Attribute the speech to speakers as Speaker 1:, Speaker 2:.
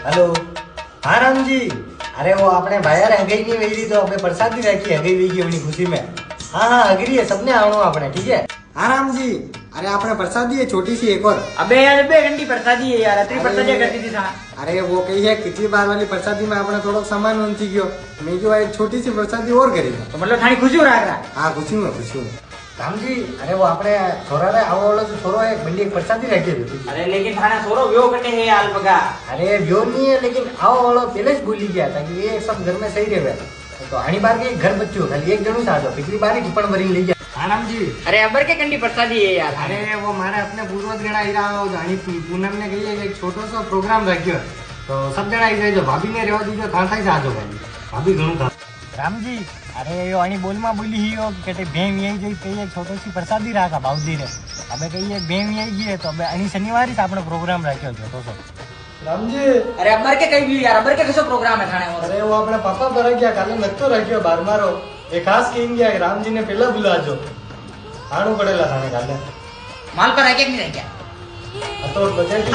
Speaker 1: Hello हाँ राम जी। अरे वो अपने भाई यार हगई नहीं वेरी तो अपने प्रसाद भी रखी हगई वेगी अपनी खुशी में। हाँ हाँ अग्री है सबने आवणो अपने ठीक है। हाँ राम जी अरे आपने प्रसादी है छोटी सी एक और।
Speaker 2: अबे यार बे घंटी प्रसादी है यार अतरी प्रसादी करती थी था।
Speaker 1: अरे वो कही है पिछली बार वाली प्रसादी में अपने थोड़ा सामान उनसी गयो मैं जो एक छोटी सी प्रसादी और करी।
Speaker 2: तो मतलब थानी खुशी हो रहा।
Speaker 1: हाँ खुशी में राम जी। अरे वो अपने छोरा रे आवो वालो जो छोरो है बंदी एक प्रसादी रखी थी।
Speaker 2: अरे लेकिन थाना छोरो व्यो कटे है यार बगा।
Speaker 1: अरे व्यो नहीं है लेकिन आओ वालो पहले से भूली गया था कि ये सब घर में सही रहे तो आनी बार के घर बच्चों खाली एक जणू था पिछली बार ही कुपन भरी ले गया। हाँ राम जी।
Speaker 2: अरे अबर के कंडी प्रसादी है यार।
Speaker 1: अरे वो मारे अपने पूर्वज गणा हीरा जानी पूनम ने कही एक छोटो सो प्रोग्राम रखियो तो सब जणा आई जाए भाभी ने रेवा दीजो था ही जाजो भाभी घणो था। राम जी अरे यो आनी बोल में बोली ही हो के भेम यही जई कही एक छोटो सी प्रसादी राखा भावजी ने अबे कही एक भेम यही गई तो अबे अनी शनिवार ही आपने प्रोग्राम रखियो छोटो सो। राम जी
Speaker 2: अरे अबर के कई भी यार अबर के कसो प्रोग्राम है थाने और।
Speaker 1: अरे वो अपने पापा पर गया काले नतो रखियो बार मारो एक खास कहीं गया राम जी ने पहला बुलाजो आणू पड़ेला थाने काले
Speaker 2: माल पर आके नहीं रह गया
Speaker 1: तो बजट